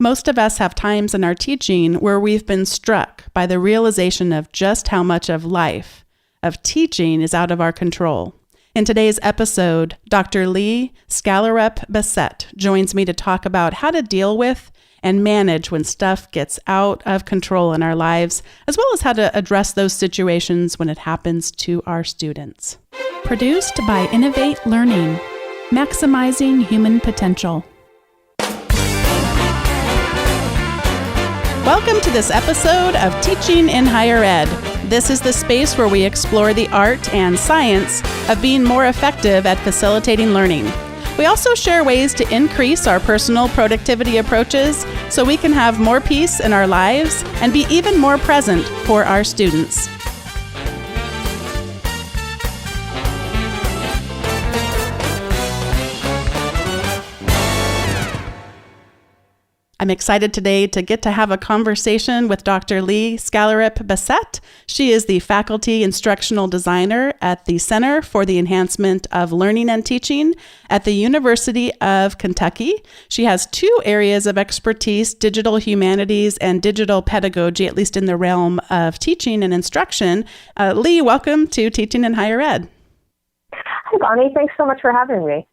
Most of us have times in our teaching where we've been struck by the realization of just how much of life, of teaching, is out of our control. In today's episode, Dr. Lee Skallerup Bessette joins me to talk about how to deal with and manage when stuff gets out of control in our lives, as well as how to address those situations when it happens to our students. Produced by Innovate Learning, maximizing human potential. Welcome to this episode of Teaching in Higher Ed. This is the space where we explore the art and science of being more effective at facilitating learning. We also share ways to increase our personal productivity approaches so we can have more peace in our lives and be even more present for our students. I'm excited today to get to have a conversation with Dr. Lee Skallerup Bessette. She is the faculty instructional designer at the Center for the Enhancement of Learning and Teaching at the University of Kentucky. She has two areas of expertise, digital humanities and digital pedagogy, at least in the realm of teaching and instruction. Lee, welcome to Teaching in Higher Ed. Hi, Bonnie. Thanks so much for having me.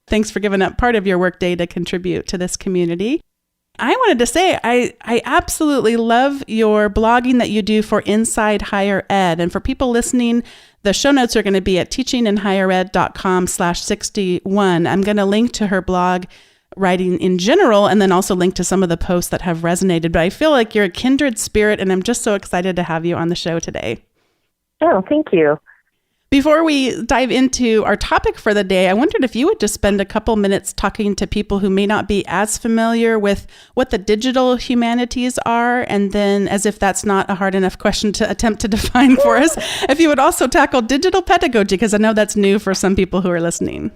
Thanks for giving up part of your workday to contribute to this community. I wanted to say, I absolutely love your blogging that you do for Inside Higher Ed. And for people listening, the show notes are going to be at teachinginhighered.com/61. I'm going to link to her blog writing in general, and then also link to some of the posts that have resonated. But I feel like you're a kindred spirit, and I'm just so excited to have you on the show today. Oh, thank you. Before we dive into our topic for the day, I wondered if you would just spend a couple minutes talking to people who may not be as familiar with what the digital humanities are, and then, as if that's not a hard enough question to attempt to define for us, if you would also tackle digital pedagogy, because I know that's new for some people who are listening.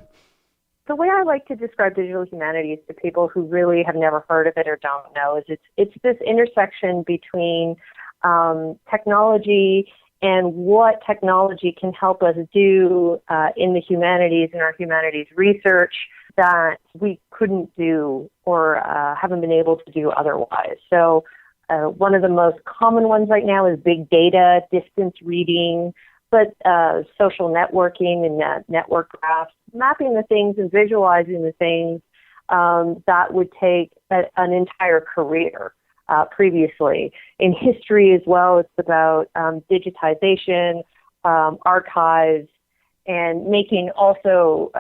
The way I like to describe digital humanities to people who really have never heard of it or don't know is it's this intersection between technology and what technology can help us do in the humanities and our humanities research that we couldn't do or haven't been able to do otherwise. So one of the most common ones right now is big data, distance reading, but social networking and network graphs, mapping the things and visualizing the things that would take an entire career. Previously. In history as well, it's about digitization, archives, and making also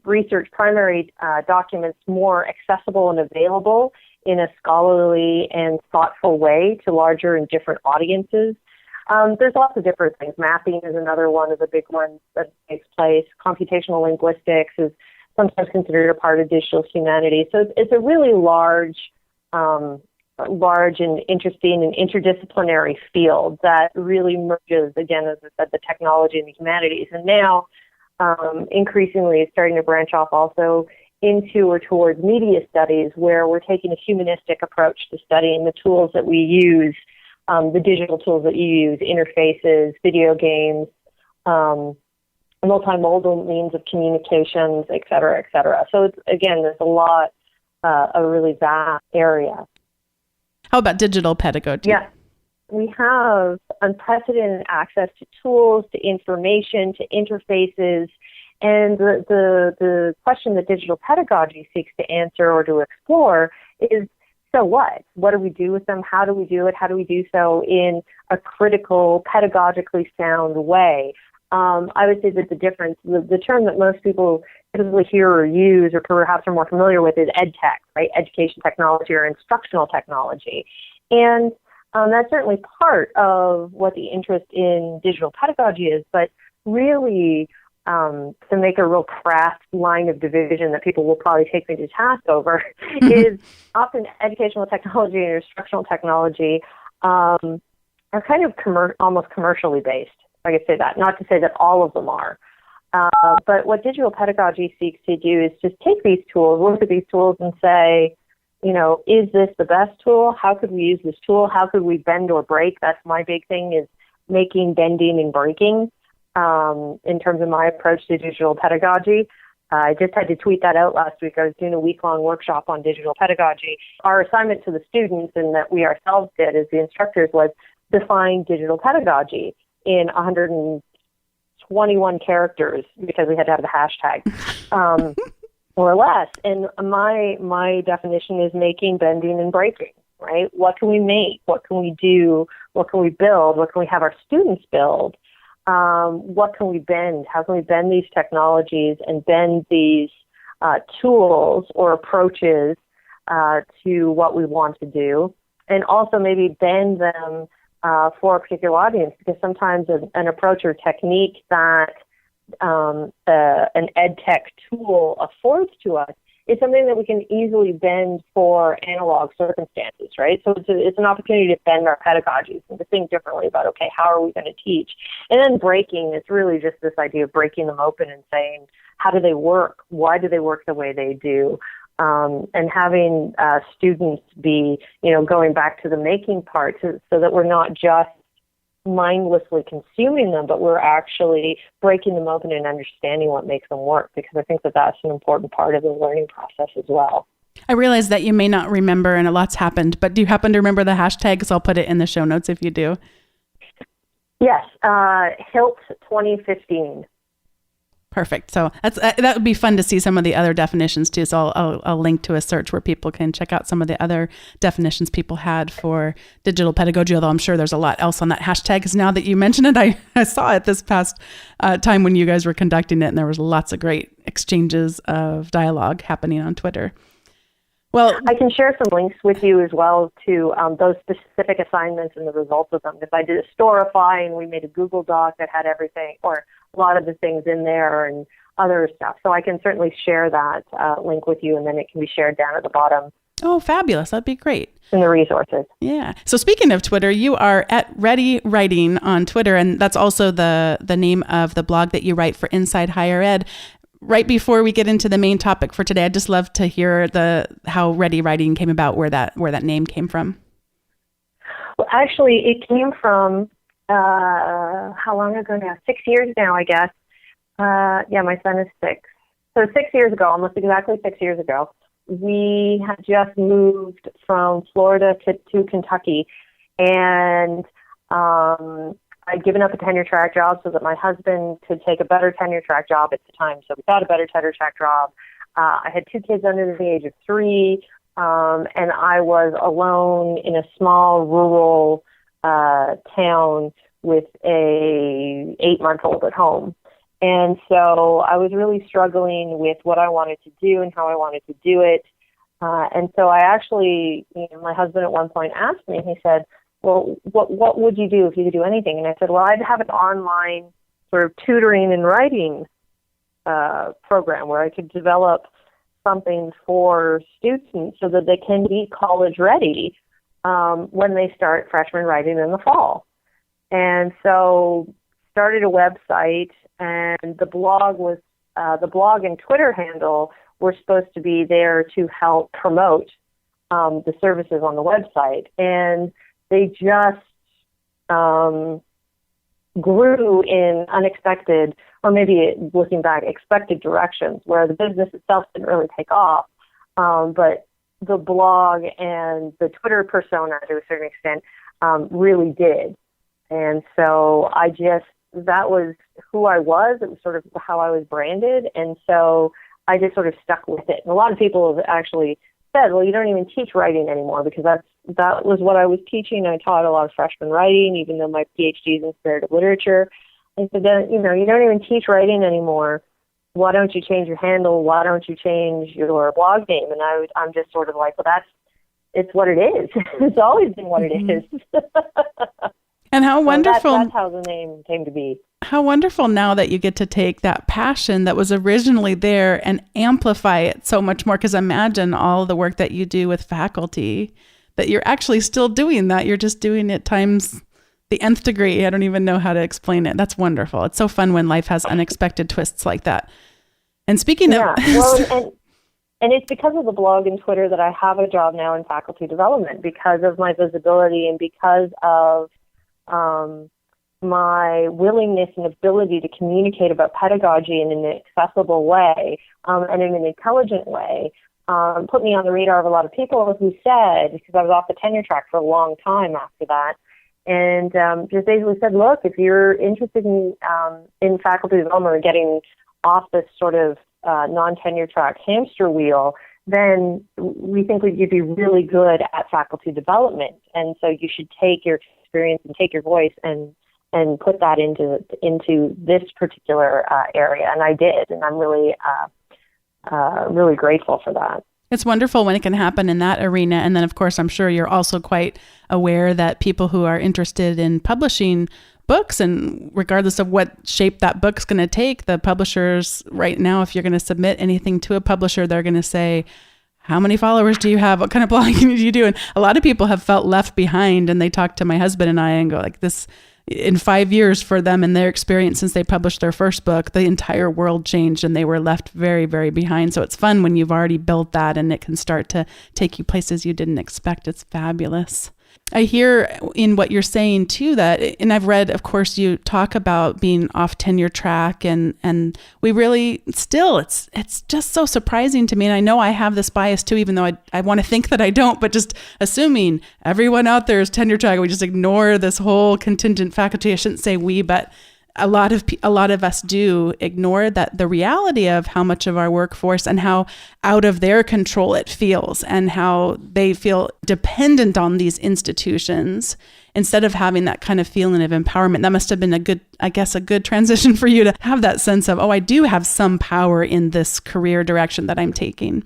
research primary documents more accessible and available in a scholarly and thoughtful way to larger and different audiences. There's lots of different things. Mapping is another one of the big ones that takes place. Computational linguistics is sometimes considered a part of digital humanities. So it's a really large and interesting and interdisciplinary field that really merges, again, as I said, the technology and the humanities. And now, increasingly, it's starting to branch off also into or towards media studies, where we're taking a humanistic approach to studying the tools that we use, the digital tools that you use, interfaces, video games, multimodal means of communications, et cetera, et cetera. So, there's a lot, a really vast area. How about digital pedagogy? Yes. We have unprecedented access to tools, to information, to interfaces, and the question that digital pedagogy seeks to answer or to explore is, so what? What do we do with them? How do we do it? How do we do so in a critical, pedagogically sound way? I would say that the difference, the term that most people typically hear or use or perhaps are more familiar with is ed tech, right? Education technology or instructional technology. And that's certainly part of what the interest in digital pedagogy is, but really to make a real craft line of division that people will probably take me to task over is often educational technology and instructional technology are kind of almost commercially based. I could say that, not to say that all of them are. But what digital pedagogy seeks to do is just take these tools, look at these tools and say, is this the best tool? How could we use this tool? How could we bend or break? That's my big thing, is making, bending, and breaking in terms of my approach to digital pedagogy. I just had to tweet that out last week. I was doing a week-long workshop on digital pedagogy. Our assignment to the students, and that we ourselves did as the instructors, was define digital pedagogy in 121 characters, because we had to have the hashtag, or less. And my definition is making, bending, and breaking, right? What can we make? What can we do? What can we build? What can we have our students build? What can we bend? How can we bend these technologies and bend these tools or approaches to what we want to do? And also maybe bend them for a particular audience, because sometimes an approach or technique that an ed tech tool affords to us is something that we can easily bend for analog circumstances, right? So it's an opportunity to bend our pedagogies and to think differently about, okay, how are we going to teach? And then breaking, it's really just this idea of breaking them open and saying, how do they work? Why do they work the way they do? And having students be, going back to the making part, so that we're not just mindlessly consuming them, but we're actually breaking them open and understanding what makes them work, because I think that that's an important part of the learning process as well. I realize that you may not remember, and a lot's happened, but do you happen to remember the hashtag? Because I'll put it in the show notes if you do. Yes, HILT 2015. Perfect. So that would be fun to see some of the other definitions too. So I'll link to a search where people can check out some of the other definitions people had for digital pedagogy, although I'm sure there's a lot else on that hashtag, because now that you mention it, I saw it this past time when you guys were conducting it, and there was lots of great exchanges of dialogue happening on Twitter. Well, I can share some links with you as well to those specific assignments and the results of them. If I did a Storify and we made a Google Doc that had everything, or a lot of the things in there and other stuff. So I can certainly share that link with you, and then it can be shared down at the bottom. Oh, fabulous. That'd be great. In the resources. Yeah. So speaking of Twitter, you are at Ready Writing on Twitter, and that's also the name of the blog that you write for Inside Higher Ed. Right before we get into the main topic for today, I'd just love to hear how Ready Writing came about, where that name came from. Well, actually, it came from how long ago now? 6 years now, I guess. Yeah, my son is 6. So 6 years ago, almost exactly 6 years ago, we had just moved from Florida to Kentucky, and I'd given up a tenure track job so that my husband could take a better tenure track job at the time. So we got a better tenure track job. I had 2 kids under the age of 3, and I was alone in a small rural town with a 8-month-old at home. And so I was really struggling with what I wanted to do and how I wanted to do it. And so I actually, my husband at one point asked me, he said, well, what would you do if you could do anything? And I said, well, I'd have an online sort of tutoring and writing program where I could develop something for students so that they can be college ready when they start freshman writing in the fall. And so started a website, and the blog and Twitter handle were supposed to be there to help promote the services on the website. And they just grew in unexpected, or maybe looking back, expected directions, where the business itself didn't really take off. But the blog and the Twitter persona, to a certain extent, really did. And so that was who I was. It was sort of how I was branded. And so I just sort of stuck with it. And a lot of people have actually said, well, you don't even teach writing anymore, because that was what I was teaching. I taught a lot of freshman writing, even though my PhD is in comparative literature. I said, you don't even teach writing anymore. Why don't you change your handle? Why don't you change your blog name? And I'm just sort of like, well, it's what it is. It's always been what it is. And how wonderful. That's how the name came to be. How wonderful now that you get to take that passion that was originally there and amplify it so much more. Because imagine all the work that you do with faculty, that you're actually still doing that. You're just doing it times the nth degree. I don't even know how to explain it. That's wonderful. It's so fun when life has unexpected twists like that. And speaking of... Well, and it's because of the blog and Twitter that I have a job now in faculty development, because of my visibility and because of my willingness and ability to communicate about pedagogy in an accessible way and in an intelligent way put me on the radar of a lot of people who said, because I was off the tenure track for a long time after that, and just basically said, look, if you're interested in faculty development or getting off this sort of non-tenure track hamster wheel, then we think that you'd be really good at faculty development. And so you should take your experience and take your voice and put that into this particular area. And I did, and I'm really really grateful for that. It's wonderful when it can happen in that arena. And then, of course, I'm sure you're also quite aware that people who are interested in publishing books, and regardless of what shape that book's going to take, the publishers right now, if you're going to submit anything to a publisher, they're going to say, how many followers do you have? What kind of blogging do you do? And a lot of people have felt left behind, and they talk to my husband and I and go like, this, in 5 years for them and their experience since they published their first book, the entire world changed and they were left very, very behind. So it's fun when you've already built that and it can start to take you places you didn't expect. It's fabulous. I hear in what you're saying too that, and I've read, of course, you talk about being off tenure track, and we really still, it's just so surprising to me. And I know I have this bias too, even though I want to think that I don't, but just assuming everyone out there is tenure track, we just ignore this whole contingent faculty. I shouldn't say we, but a lot of us do ignore that the reality of how much of our workforce and how out of their control it feels, and how they feel dependent on these institutions instead of having that kind of feeling of empowerment. That must have been a good transition for you to have that sense of, oh, I do have some power in this career direction that I'm taking.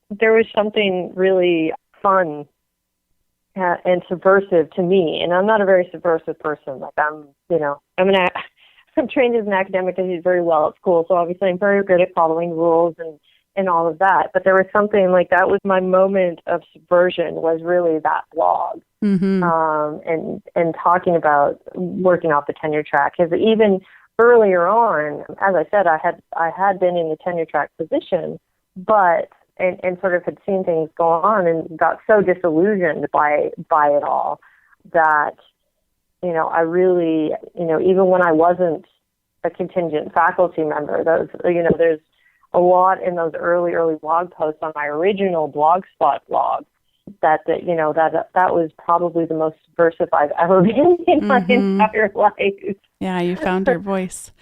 There was something really fun and subversive to me, and I'm not a very subversive person. Like I'm trained as an academic. I did very well at school, so obviously I'm very good at following rules and all of that. But there was something like that was my moment of subversion, was really that blog, and talking about working off the tenure track. Because even earlier on, as I said, I had been in the tenure track position, but and sort of had seen things go on and got so disillusioned by it all that, I really, even when I wasn't a contingent faculty member, there's a lot in those early blog posts on my original Blogspot blog that was probably the most subversive I've ever been in my entire life. Yeah, you found your voice.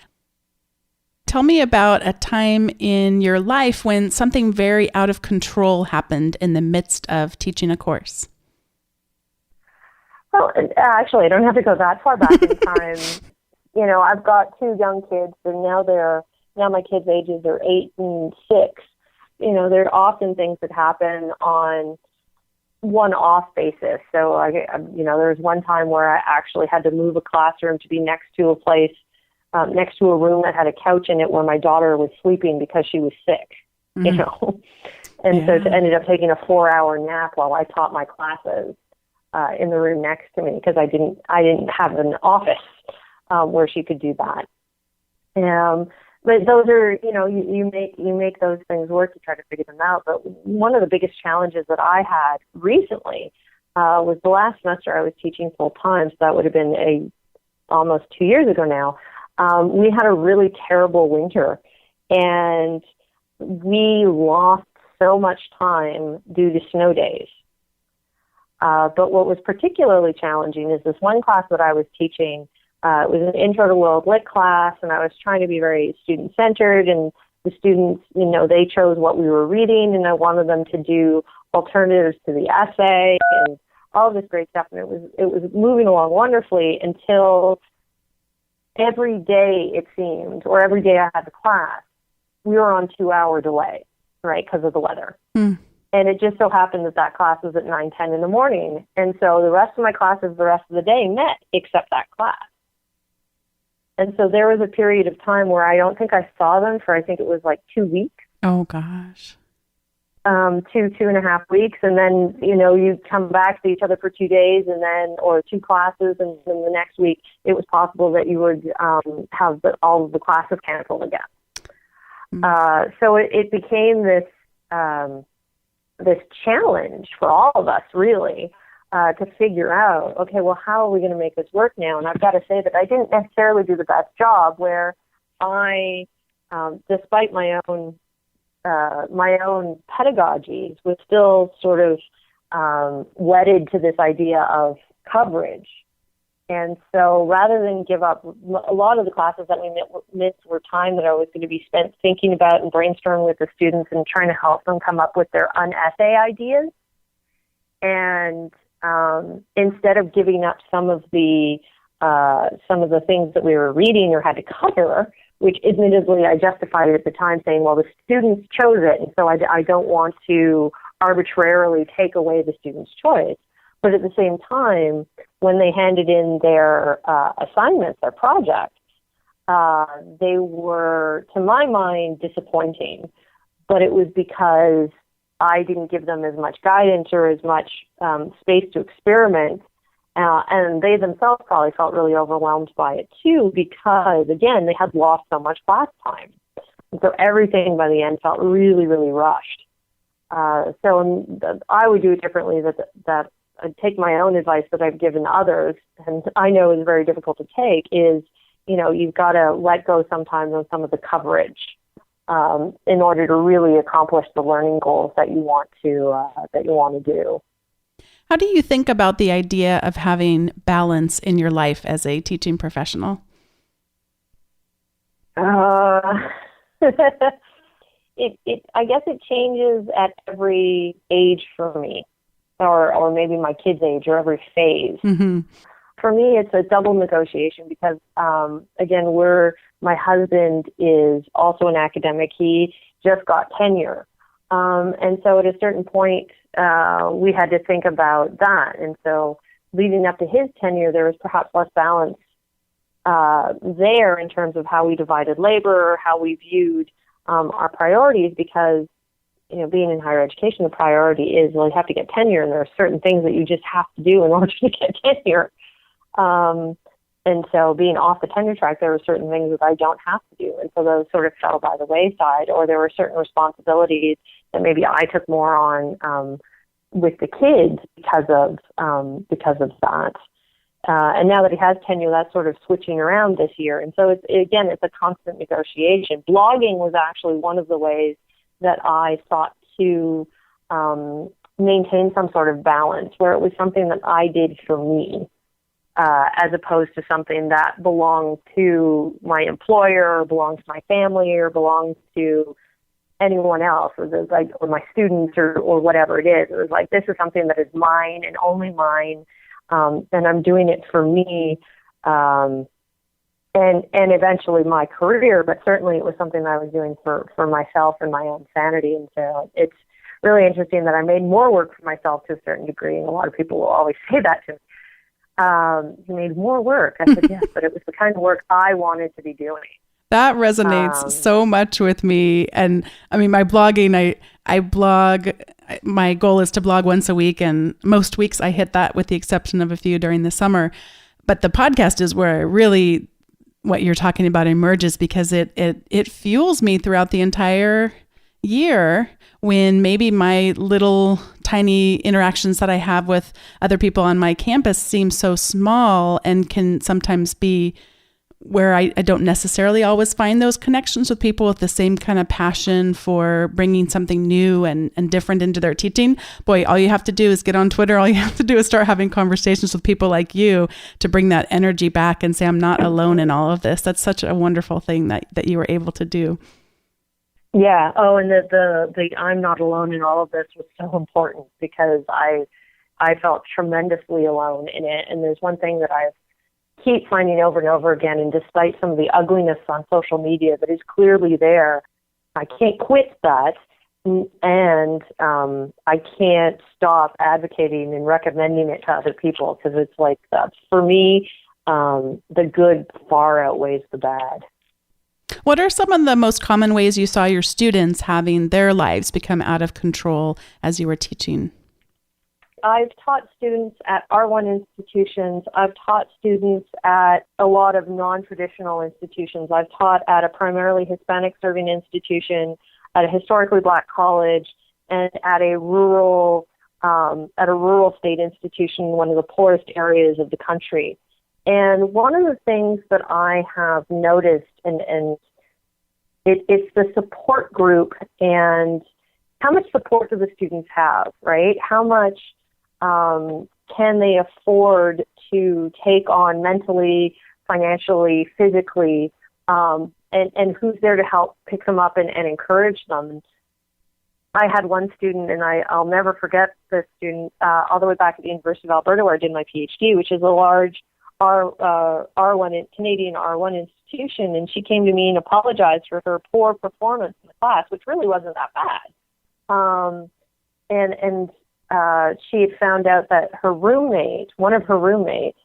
Tell me about a time in your life when something very out of control happened in the midst of teaching a course. Well, actually, I don't have to go that far back in time. I've got two young kids, and now my kids' ages are 8 and 6. There are often things that happen on one-off basis. So, there was one time where I actually had to move a classroom to be next to a place, next to a room that had a couch in it where my daughter was sleeping because she was sick, And so it ended up taking a 4-hour nap while I taught my classes in the room next to me, because I didn't have an office where she could do that. But those are, you make those things work. You try to figure them out. But one of the biggest challenges that I had recently was the last semester I was teaching full time. So that would have been almost 2 years ago now. We had a really terrible winter, and we lost so much time due to snow days. But what was particularly challenging is this one class that I was teaching. It was an Intro to World Lit class, and I was trying to be very student-centered, and the students, they chose what we were reading, and I wanted them to do alternatives to the essay and all of this great stuff, and it was moving along wonderfully until every day it seemed, or every day I had the class, we were on 2-hour delay, right, because of the weather. And it just so happened that class was at 9:10 in the morning. And so the rest of my classes the rest of the day met except that class. And so there was a period of time where I don't think I saw them for, I think it was like 2 weeks. Oh, gosh. 2.5 weeks. And then, you'd come back to each other for 2 days or 2 classes. And then the next week, it was possible that you would have all of the classes canceled again. So it became this challenge for all of us, really, to figure out, okay, well, how are we going to make this work now? And I've got to say that I didn't necessarily do the best job where I, despite my own pedagogies, was still sort of wedded to this idea of coverage. And so rather than give up, a lot of the classes that we missed were time that I was going to be spent thinking about and brainstorming with the students and trying to help them come up with their essay ideas. And instead of giving up some of the things that we were reading or had to cover, which admittedly I justified it at the time saying, well, the students chose it, and so I don't want to arbitrarily take away the student's choice. But at the same time, when they handed in their assignments, their projects, they were, to my mind, disappointing. But it was because I didn't give them as much guidance or as much space to experiment. And they themselves probably felt really overwhelmed by it too, because, again, they had lost so much class time. And so everything by the end felt really, really rushed. So I would do it differently, that I'd take my own advice that I've given others, and I know is very difficult to take, is, you've got to let go sometimes on some of the coverage in order to really accomplish the learning goals that you want to do. How do you think about the idea of having balance in your life as a teaching professional? I guess it changes at every age for me, or maybe my kid's age, or every phase. Mm-hmm. For me, it's a double negotiation because, again, my husband is also an academic. He just got tenure. And so at a certain point, we had to think about that. And so leading up to his tenure, there was perhaps less balance there in terms of how we divided labor, or how we viewed our priorities, because, being in higher education, the priority is, well, you have to get tenure, and there are certain things that you just have to do in order to get tenure. And so being off the tenure track, there were certain things that I don't have to do. And so those sort of fell by the wayside, or there were certain responsibilities that maybe I took more on with the kids because of that. And now that he has tenure, that's sort of switching around this year. And so it's a constant negotiation. Blogging was actually one of the ways that I sought to maintain some sort of balance, where it was something that I did for me, as opposed to something that belonged to my employer, or belonged to my family, or belonged to anyone else, or my students, or whatever it is. It was like, this is something that is mine and only mine, and I'm doing it for me, and eventually my career. But certainly it was something that I was doing for myself and my own sanity. And so it's really interesting that I made more work for myself to a certain degree, and a lot of people will always say that to me. You made more work. I said, yes, but it was the kind of work I wanted to be doing. That resonates so much with me. And I mean, my blogging, I blog, my goal is to blog once a week, and most weeks I hit that, with the exception of a few during the summer. But the podcast is where really what you're talking about emerges, because it fuels me throughout the entire year, when maybe my little tiny interactions that I have with other people on my campus seem so small, and can sometimes be where I don't necessarily always find those connections with people with the same kind of passion for bringing something new and different into their teaching. Boy, all you have to do is get on Twitter. All you have to do is start having conversations with people like you to bring that energy back and say, I'm not alone in all of this. That's such a wonderful thing that you were able to do. Yeah. Oh, and the I'm not alone in all of this was so important, because I felt tremendously alone in it. And there's one thing that I keep finding over and over again, and despite some of the ugliness on social media that is clearly there, I can't quit that. And I can't stop advocating and recommending it to other people, because it's like, for me, the good far outweighs the bad. What are some of the most common ways you saw your students having their lives become out of control as you were teaching? I've taught students at R1 institutions. I've taught students at a lot of non-traditional institutions. I've taught at a primarily Hispanic-serving institution, at a historically black college, and at a rural at a rural state institution in one of the poorest areas of the country. And one of the things that I have noticed, and it's the support group and how much support do the students have, right? How much can they afford to take on mentally, financially, physically, and who's there to help pick them up and encourage them. I had one student, and I'll never forget this student, all the way back at the University of Alberta where I did my PhD, which is a large R1 Canadian R1 institution, and she came to me and apologized for her poor performance in the class, which really wasn't that bad. And she had found out that one of her roommates,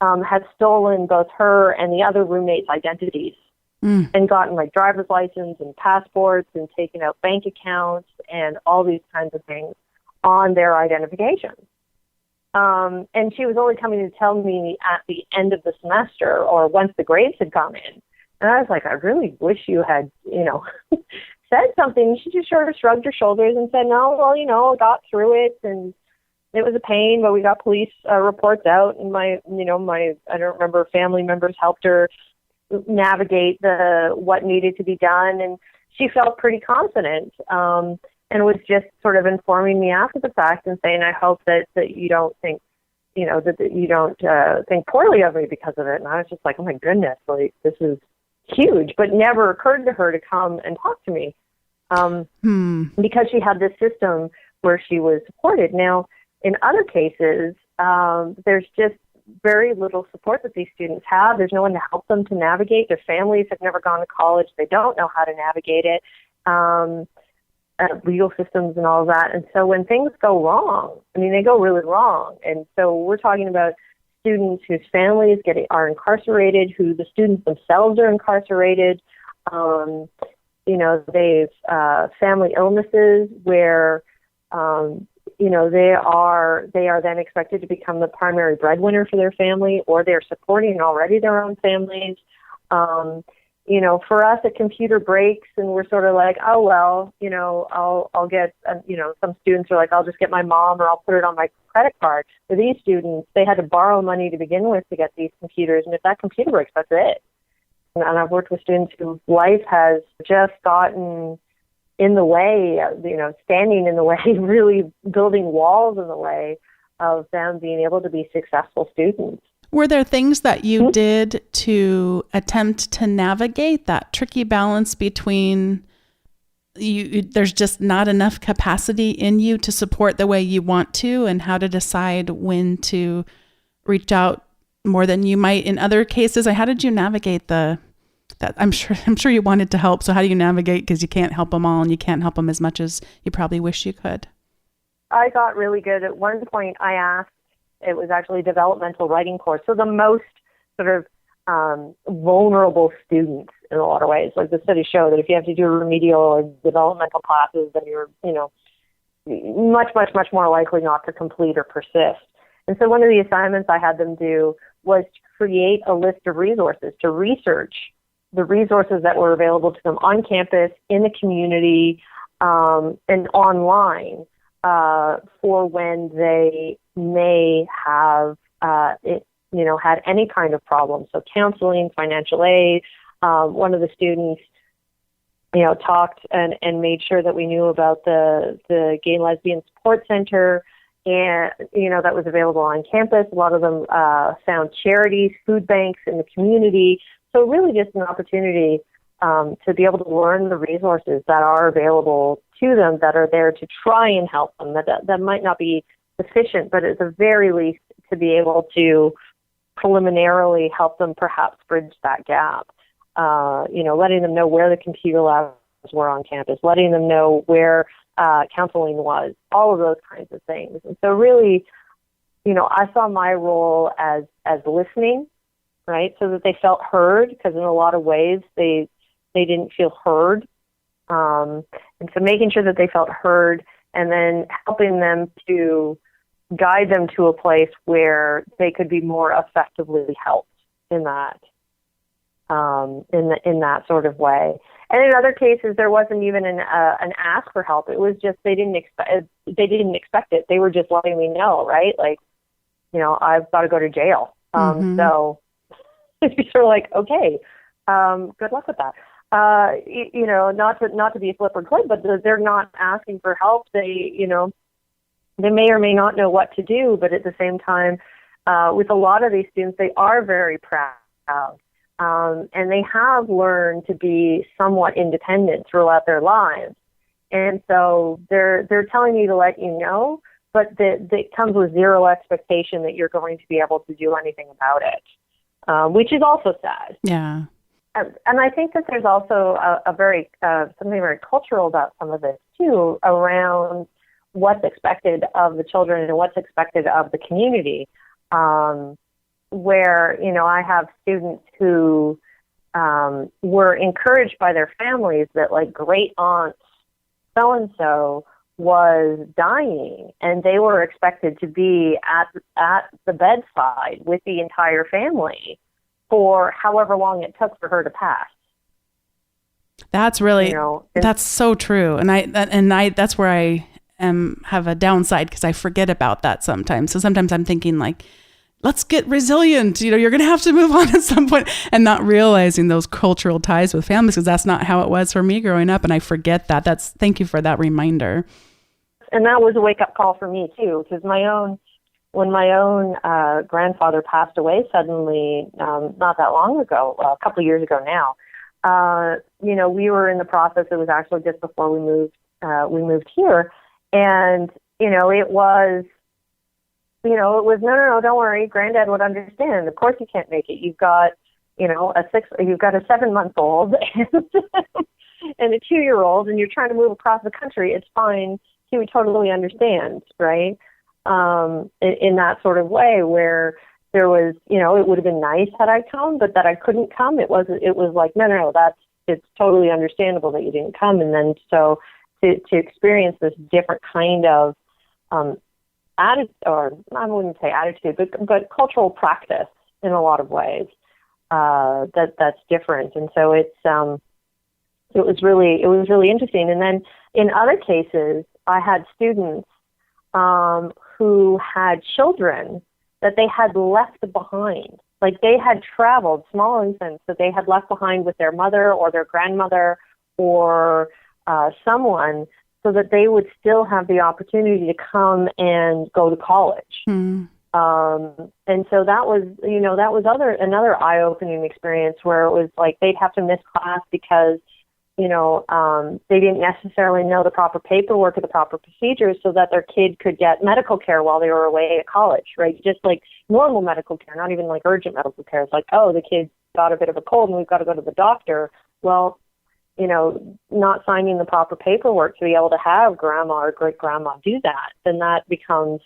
had stolen both her and the other roommate's identities and gotten like driver's license and passports and taken out bank accounts and all these kinds of things on their identification. And she was only coming to tell me at the end of the semester or once the grades had come in. And I was like, I really wish you had, said something. She just sort of shrugged her shoulders and said, no, well, I got through it and it was a pain, but we got police reports out, and my I don't remember, family members helped her navigate what needed to be done, and she felt pretty confident, and was just sort of informing me after the fact and saying, I hope that you don't think, that you don't think poorly of me because of it. And I was just like, oh my goodness, like this is huge, but never occurred to her to come and talk to me, because she had this system where she was supported. Now, in other cases, there's just very little support that these students have. There's no one to help them to navigate. Their families have never gone to college. They don't know how to navigate it, legal systems and all of that. And so when things go wrong, they go really wrong. And so we're talking about students whose families are incarcerated, who the students themselves are incarcerated. They've family illnesses where they are then expected to become the primary breadwinner for their family, or they're supporting already their own families. For us, a computer breaks and we're sort of like, oh, well, I'll get, some students are like, I'll just get my mom or I'll put it on my credit card. For these students, they had to borrow money to begin with to get these computers. And if that computer breaks, that's it. And I've worked with students whose life has just gotten in the way, standing in the way, really building walls in the way of them being able to be successful students. Were there things that you did to attempt to navigate that tricky balance between there's just not enough capacity in you to support the way you want to, and how to decide when to reach out more than you might in other cases? How did you navigate that? I'm sure you wanted to help. So how do you navigate? Because you can't help them all, and you can't help them as much as you probably wish you could. I got really good. At one point, I asked, it was actually a developmental writing course. So the most sort of vulnerable students in a lot of ways. Like the studies show that if you have to do remedial or developmental classes, then you're, much, much, much more likely not to complete or persist. And so one of the assignments I had them do was to create a list of resources, to research the resources that were available to them on campus, in the community, and online for when they may have, had any kind of problem. So counseling, financial aid. One of the students, talked and made sure that we knew about the Gay and Lesbian Support Center, and, that was available on campus. A lot of them found charities, food banks in the community. So really just an opportunity to be able to learn the resources that are available to them, that are there to try and help them. That might not be sufficient, but at the very least to be able to preliminarily help them perhaps bridge that gap. Letting them know where the computer labs were on campus, letting them know where counseling was, all of those kinds of things. And so really, I saw my role as listening, right, so that they felt heard, because in a lot of ways they didn't feel heard. And so making sure that they felt heard, and then helping them to guide them to a place where they could be more effectively helped in that. in that sort of way. And in other cases, there wasn't even an ask for help. It was just they didn't expect it. They were just letting me know, right? Like, I've got to go to jail. So you're sort of like, okay, good luck with that. Not to be a flip or clip, but they're not asking for help. They may or may not know what to do, but at the same time, with a lot of these students, they are very proud. And they have learned to be somewhat independent throughout their lives. And so they're telling you to let you know, but it comes with zero expectation that you're going to be able to do anything about it, which is also sad. Yeah. And I think that there's also something very cultural about some of this too, around what's expected of the children and what's expected of the community. Where, I have students who were encouraged by their families that, like, great aunt so-and-so was dying, and they were expected to be at the bedside with the entire family for however long it took for her to pass. That's really, that's so true. And I that's where I have a downside, because I forget about that sometimes. So sometimes I'm thinking, like, let's get resilient. You're going to have to move on at some point, and not realizing those cultural ties with families, because that's not how it was for me growing up. And I forget that. Thank you for that reminder. And that was a wake up call for me too, because when my own grandfather passed away suddenly, not that long ago, a couple of years ago now, we were in the process. It was actually just before we moved here. And, it was, no, don't worry. Granddad would understand. Of course you can't make it. You've got, you've got a 7-month-old and a 2-year-old, and you're trying to move across the country. It's fine. He would totally understand, right? In that sort of way, where there was, it would have been nice had I come, but that I couldn't come. It was like, no, it's totally understandable that you didn't come. And then so to experience this different kind of attitude, or I wouldn't say attitude, but cultural practice in a lot of ways, that's different. And so it was really interesting. And then in other cases, I had students who had children that they had left behind. Like, they had traveled, small infants that they had left behind with their mother or their grandmother or someone, so that they would still have the opportunity to come and go to college. And so that was another eye-opening experience, where it was like they'd have to miss class because they didn't necessarily know the proper paperwork or the proper procedures, so that their kid could get medical care while they were away at college, right? Just like normal medical care, not even like urgent medical care. It's like, oh, the kid got a bit of a cold and we've got to go to the doctor. Well, not signing the proper paperwork to be able to have grandma or great grandma do that, then that becomes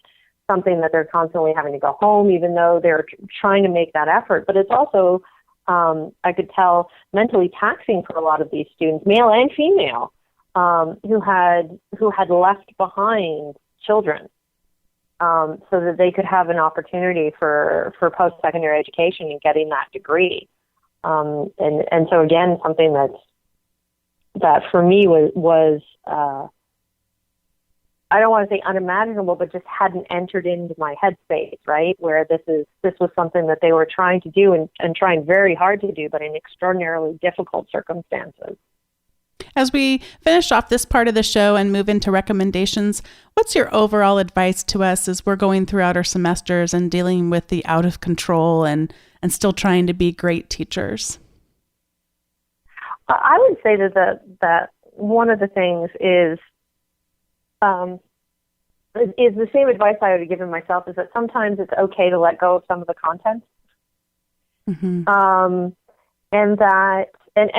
something that they're constantly having to go home, even though they're trying to make that effort. But it's also, I could tell, mentally taxing for a lot of these students, male and female, who had left behind children, so that they could have an opportunity for post-secondary education and getting that degree. And so again, something that for me was I don't want to say unimaginable, but just hadn't entered into my headspace, right? Where this was something that they were trying to do and trying very hard to do, but in extraordinarily difficult circumstances. As we finish off this part of the show and move into recommendations, what's your overall advice to us as we're going throughout our semesters and dealing with the out of control and still trying to be great teachers? I would say that one of the things is the same advice I would have given myself, is that sometimes it's okay to let go of some of the content. And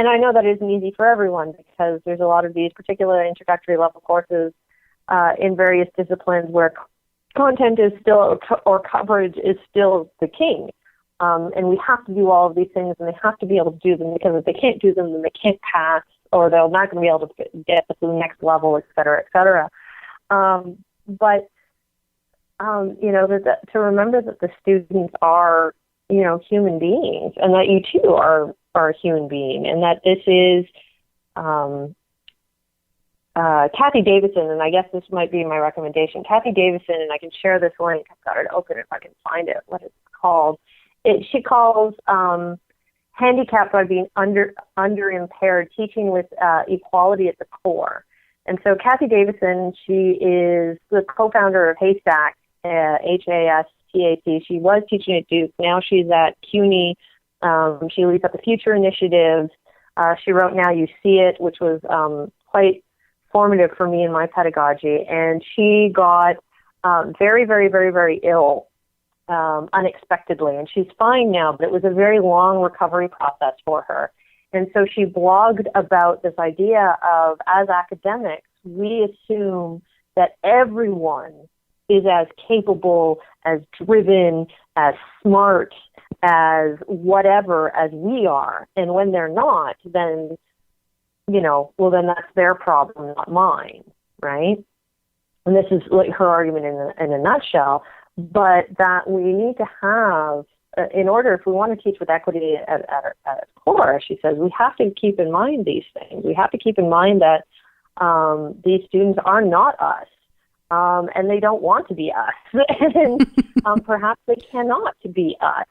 I know that isn't easy for everyone, because there's a lot of these particular introductory level courses in various disciplines where content is still, or coverage is still the king. And we have to do all of these things, and they have to be able to do them, because if they can't do them, then they can't pass, or they're not going to be able to get to the next level, et cetera, et cetera. To remember that the students are, human beings, and that you too are are a human being, and that this is Kathy Davidson, and I guess this might be my recommendation. Kathy Davidson, and I can share this link. I've got it open if I can find it, what it's called. She calls handicapped by being under-impaired, teaching with equality at the core. And so Kathy Davidson, she is the co-founder of Haystack, HASTAC. She was teaching at Duke. Now she's at CUNY. She leads up the Future Initiative. She wrote Now You See It, which was quite formative for me in my pedagogy. And she got very, very, very, very ill unexpectedly. And she's fine now, but it was a very long recovery process for her. And so she blogged about this idea of, as academics, we assume that everyone is as capable, as driven, as smart, as whatever as we are. And when they're not, then, well, then that's their problem, not mine, right? And this is like her argument in a nutshell, but that we need to have, in order, if we want to teach with equity at its core, she says, we have to keep in mind these things. We have to keep in mind that these students are not us, and they don't want to be us, and perhaps they cannot be us.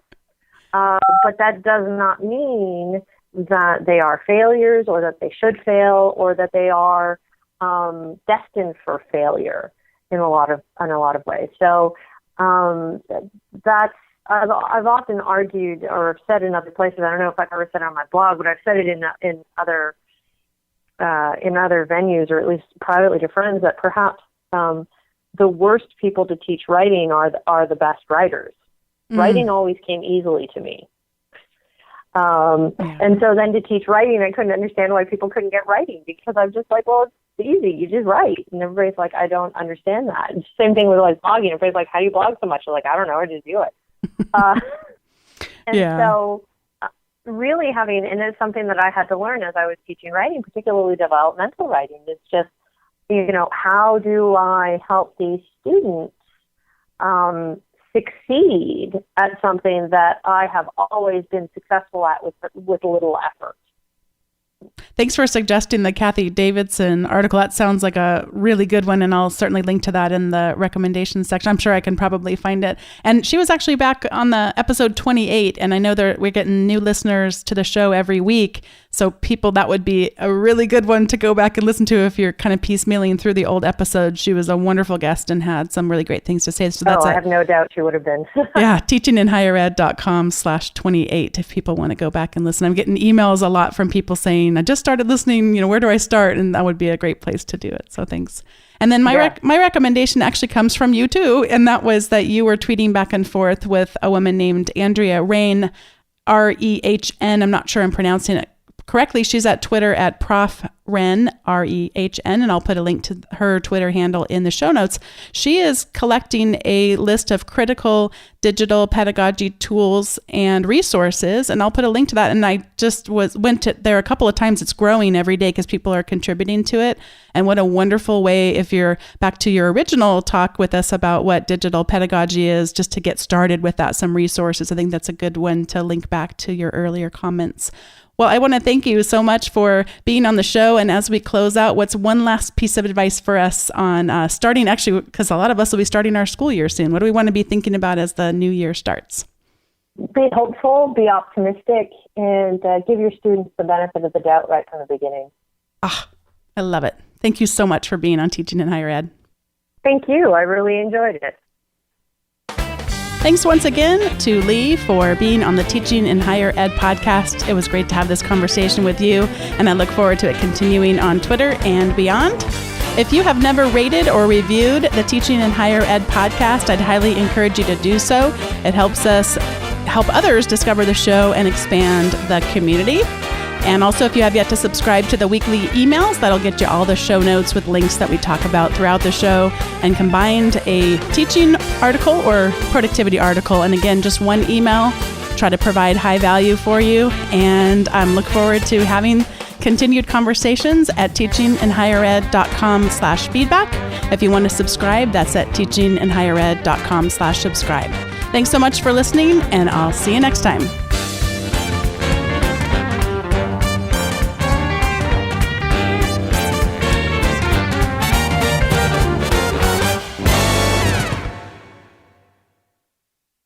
But that does not mean that they are failures, or that they should fail, or that they are destined for failure in a lot of ways. So that's, I've often argued, or said in other places, I don't know if I've ever said it on my blog, but I've said it in other venues, or at least privately to friends, that perhaps the worst people to teach writing are the best writers. Writing always came easily to me. And so then to teach writing, I couldn't understand why people couldn't get writing, because I'm just like, well, it's easy. You just write. And everybody's like, I don't understand that. And same thing with like blogging. Everybody's like, how do you blog so much? I'm like, I don't know. I just do it. So really having, and it's something that I had to learn as I was teaching writing, particularly developmental writing, is just, how do I help these students succeed at something that I have always been successful at with little effort. Thanks for suggesting the Kathy Davidson article. That sounds like a really good one, and I'll certainly link to that in the recommendations section. I'm sure I can probably find it. And she was actually back on the episode 28, and I know we're getting new listeners to the show every week. So people, that would be a really good one to go back and listen to if you're kind of piecemealing through the old episodes. She was a wonderful guest and had some really great things to say. So that's I have no doubt she would have been. Yeah, teachinginhighered.com/28 if people want to go back and listen. I'm getting emails a lot from people saying, I just started listening, where do I start? And that would be a great place to do it. So thanks. And then my recommendation actually comes from you too. And that was that you were tweeting back and forth with a woman named Andrea Rehn, R-E-H-N. I'm not sure I'm pronouncing it correctly. She's at Twitter at Prof. Rehn, R-E-H-N, and I'll put a link to her Twitter handle in the show notes. She is collecting a list of critical digital pedagogy tools and resources, and I'll put a link to that. And I just went there a couple of times. It's growing every day because people are contributing to it. And what a wonderful way, if you're back to your original talk with us about what digital pedagogy is, just to get started with that, some resources. I think that's a good one to link back to your earlier comments. Well, I want to thank you so much for being on the show. And as we close out, what's one last piece of advice for us on starting, actually, because a lot of us will be starting our school year soon. What do we want to be thinking about as the new year starts? Be hopeful, be optimistic, and give your students the benefit of the doubt right from the beginning. I love it. Thank you so much for being on Teaching in Higher Ed. Thank you. I really enjoyed it. Thanks once again to Lee for being on the Teaching in Higher Ed podcast. It was great to have this conversation with you, and I look forward to it continuing on Twitter and beyond. If you have never rated or reviewed the Teaching in Higher Ed podcast, I'd highly encourage you to do so. It helps us help others discover the show and expand the community. And also, if you have yet to subscribe to the weekly emails, that'll get you all the show notes with links that we talk about throughout the show, and combined a teaching article or productivity article. And again, just one email, try to provide high value for you. And I'm looking forward to having continued conversations at teachinginhighered.com/feedback. If you want to subscribe, that's at teachinginhighered.com/subscribe. Thanks so much for listening, and I'll see you next time.